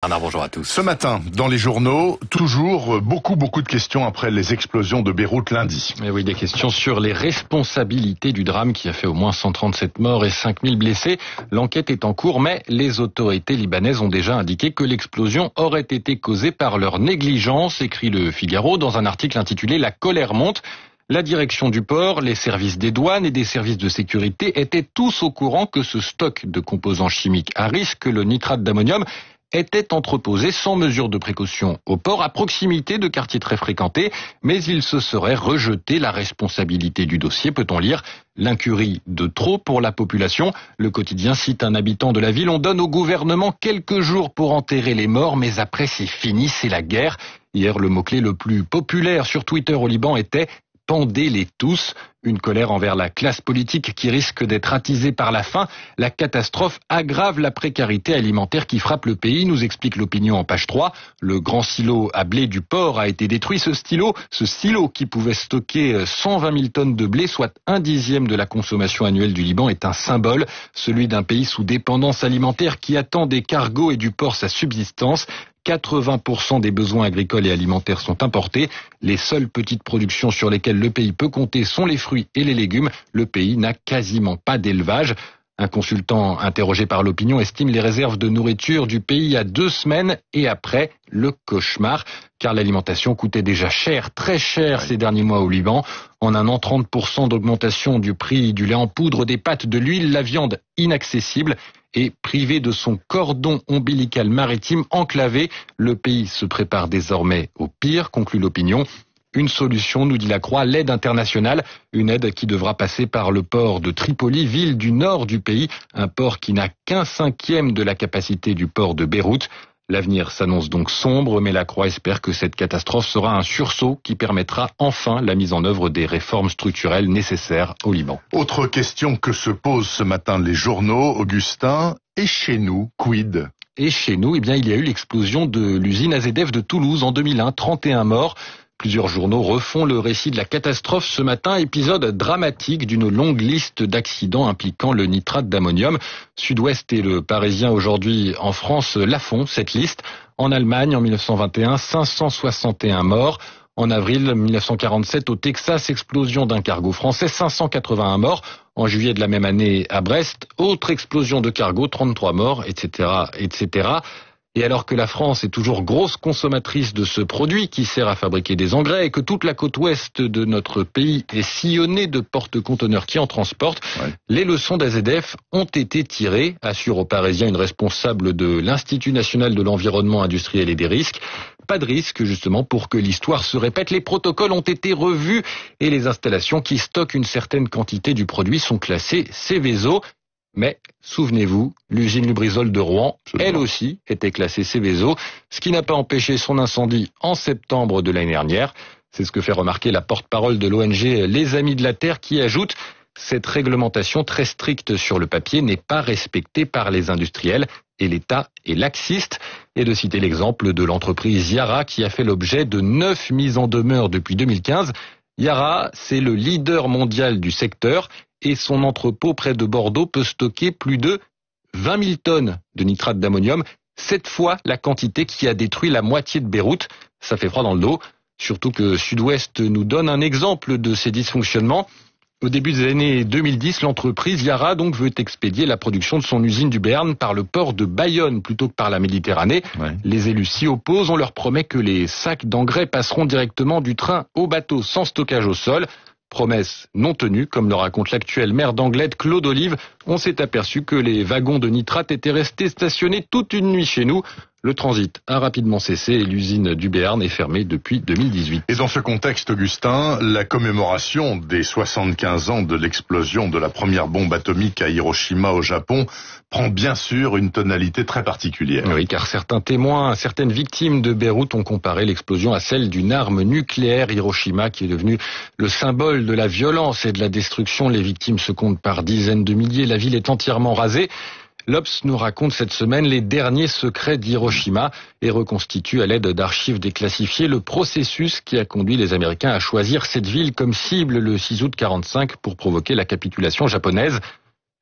Bonjour à tous. Ce matin, dans les journaux, toujours beaucoup de questions après les explosions de Beyrouth lundi. Et oui, des questions sur les responsabilités du drame qui a fait au moins 137 morts et 5000 blessés. L'enquête est en cours, mais les autorités libanaises ont déjà indiqué que l'explosion aurait été causée par leur négligence, écrit le Figaro dans un article intitulé « La colère monte ». La direction du port, les services des douanes et des services de sécurité étaient tous au courant que ce stock de composants chimiques à risque, le nitrate d'ammonium, était entreposé sans mesure de précaution au port à proximité de quartiers très fréquentés, mais il se serait rejeté la responsabilité du dossier, peut-on lire. L'incurie de trop pour la population. Le quotidien cite un habitant de la ville. On donne au gouvernement quelques jours pour enterrer les morts, mais après c'est fini, c'est la guerre. Hier, le mot-clé le plus populaire sur Twitter au Liban était « Pendez-les tous ». Une colère envers la classe politique qui risque d'être attisée par la faim. La catastrophe aggrave la précarité alimentaire qui frappe le pays, nous explique l'opinion en page 3. Le grand silo à blé du port a été détruit. Ce silo qui pouvait stocker 120 000 tonnes de blé, soit 1/10 de la consommation annuelle du Liban, est un symbole, celui d'un pays sous dépendance alimentaire qui attend des cargos et du port sa subsistance. 80% des besoins agricoles et alimentaires sont importés. Les seules petites productions sur lesquelles le pays peut compter sont les fruits et les légumes. Le pays n'a quasiment pas d'élevage. Un consultant interrogé par l'opinion estime les réserves de nourriture du pays à 2 semaines et après le cauchemar, car l'alimentation coûtait déjà cher, très cher ces derniers mois au Liban. En un an, 30% d'augmentation du prix du lait en poudre, des pâtes, de l'huile, la viande inaccessible. Et privé de son cordon ombilical maritime enclavé, le pays se prépare désormais au pire, conclut l'opinion. Une solution, nous dit la Croix, l'aide internationale, une aide qui devra passer par le port de Tripoli, ville du nord du pays, un port qui n'a qu'un 1/5 de la capacité du port de Beyrouth. L'avenir s'annonce donc sombre, mais la Croix espère que cette catastrophe sera un sursaut qui permettra enfin la mise en œuvre des réformes structurelles nécessaires au Liban. Autre question que se posent ce matin les journaux, Augustin, et chez nous, quid ? Et chez nous, il y a eu l'explosion de l'usine AZF de Toulouse en 2001, 31 morts. Plusieurs journaux refont le récit de la catastrophe ce matin, épisode dramatique d'une longue liste d'accidents impliquant le nitrate d'ammonium. Sud-Ouest et le Parisien aujourd'hui en France la font, cette liste. En Allemagne, en 1921, 561 morts. En avril 1947, au Texas, explosion d'un cargo français, 581 morts. En juillet de la même année, à Brest, autre explosion de cargo, 33 morts, etc., etc. Et alors que la France est toujours grosse consommatrice de ce produit qui sert à fabriquer des engrais et que toute la côte ouest de notre pays est sillonnée de porte-conteneurs qui en transportent, les leçons d'AZF ont été tirées, assure aux Parisiens une responsable de l'Institut national de l'environnement industriel et des risques. Pas de risque justement pour que l'histoire se répète. Les protocoles ont été revus et les installations qui stockent une certaine quantité du produit sont classées Seveso. Mais, souvenez-vous, l'usine Lubrizol de Rouen, elle aussi, était classée Seveso, ce qui n'a pas empêché son incendie en septembre de l'année dernière. C'est ce que fait remarquer la porte-parole de l'ONG Les Amis de la Terre qui ajoute « Cette réglementation très stricte sur le papier n'est pas respectée par les industriels et l'État est laxiste ». Et de citer l'exemple de l'entreprise Yara qui a fait l'objet de 9 mises en demeure depuis 2015. Yara, c'est le leader mondial du secteur et son entrepôt près de Bordeaux peut stocker plus de 20 000 tonnes de nitrate d'ammonium, 7 fois la quantité qui a détruit la moitié de Beyrouth. Ça fait froid dans le dos, surtout que Sud-Ouest nous donne un exemple de ces dysfonctionnements. Au début des années 2010, l'entreprise Yara donc veut expédier la production de son usine du Béarn par le port de Bayonne plutôt que par la Méditerranée. Les élus s'y opposent, on leur promet que les sacs d'engrais passeront directement du train au bateau sans stockage au sol. Promesse non tenue, comme le raconte l'actuel maire d'Anglette, Claude Olive. On s'est aperçu que les wagons de nitrate étaient restés stationnés toute une nuit chez nous. Le transit a rapidement cessé et l'usine du Béarn est fermée depuis 2018. Et dans ce contexte, Augustin, la commémoration des 75 ans de l'explosion de la première bombe atomique à Hiroshima au Japon prend bien sûr une tonalité très particulière. Oui, car certains témoins, certaines victimes de Beyrouth ont comparé l'explosion à celle d'une arme nucléaire. Hiroshima qui est devenue le symbole de la violence et de la destruction. Les victimes se comptent par dizaines de milliers. La ville est entièrement rasée. L'Obs nous raconte cette semaine les derniers secrets d'Hiroshima et reconstitue à l'aide d'archives déclassifiées le processus qui a conduit les Américains à choisir cette ville comme cible le 6 août 1945 pour provoquer la capitulation japonaise.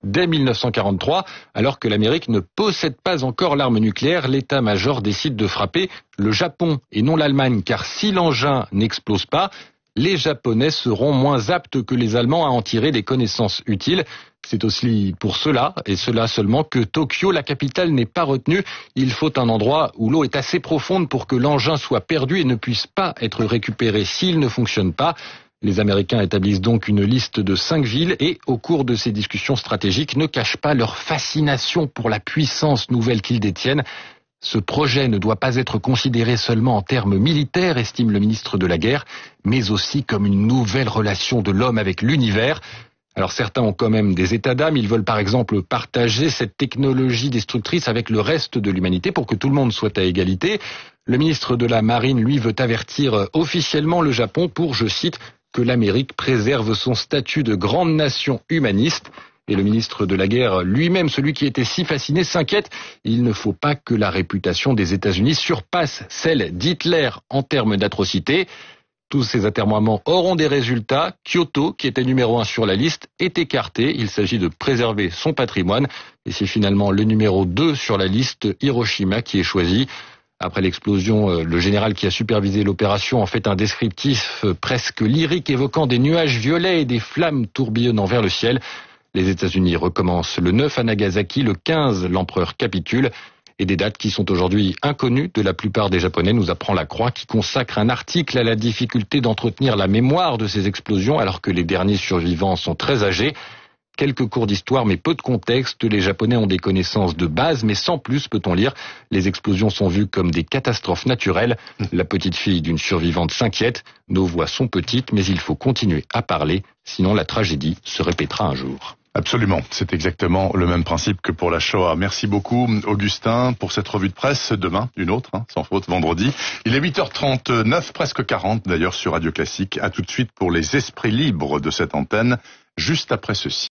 Dès 1943, alors que l'Amérique ne possède pas encore l'arme nucléaire, l'état-major décide de frapper le Japon et non l'Allemagne, car si l'engin n'explose pas, les Japonais seront moins aptes que les Allemands à en tirer des connaissances utiles. C'est aussi pour cela, et cela seulement, que Tokyo, la capitale, n'est pas retenue. Il faut un endroit où l'eau est assez profonde pour que l'engin soit perdu et ne puisse pas être récupéré s'il ne fonctionne pas. Les Américains établissent donc une liste de 5 villes et, au cours de ces discussions stratégiques, ne cachent pas leur fascination pour la puissance nouvelle qu'ils détiennent. Ce projet ne doit pas être considéré seulement en termes militaires, estime le ministre de la Guerre, mais aussi comme une nouvelle relation de l'homme avec l'univers. Alors certains ont quand même des états d'âme, ils veulent par exemple partager cette technologie destructrice avec le reste de l'humanité pour que tout le monde soit à égalité. Le ministre de la Marine, lui, veut avertir officiellement le Japon pour, je cite, que l'Amérique préserve son statut de grande nation humaniste. Et le ministre de la Guerre lui-même, celui qui était si fasciné, s'inquiète. Il ne faut pas que la réputation des États-Unis surpasse celle d'Hitler en termes d'atrocité. Tous ces atermoiements auront des résultats. Kyoto, qui était numéro 1 sur la liste, est écarté. Il s'agit de préserver son patrimoine. Et c'est finalement le numéro 2 sur la liste, Hiroshima, qui est choisi. Après l'explosion, le général qui a supervisé l'opération en fait un descriptif presque lyrique évoquant des nuages violets et des flammes tourbillonnant vers le ciel. Les États-Unis recommencent le 9 à Nagasaki, le 15 l'empereur capitule. Et des dates qui sont aujourd'hui inconnues de la plupart des Japonais, nous apprend La Croix, qui consacre un article à la difficulté d'entretenir la mémoire de ces explosions alors que les derniers survivants sont très âgés. Quelques cours d'histoire, mais peu de contexte. Les Japonais ont des connaissances de base, mais sans plus, peut-on lire. Les explosions sont vues comme des catastrophes naturelles. La petite fille d'une survivante s'inquiète. Nos voix sont petites, mais il faut continuer à parler, sinon la tragédie se répétera un jour. Absolument, c'est exactement le même principe que pour la Shoah. Merci beaucoup Augustin pour cette revue de presse. Demain, une autre, sans faute, vendredi. Il est 8h39, presque 40 d'ailleurs sur Radio Classique. À tout de suite pour les esprits libres de cette antenne, juste après ceci.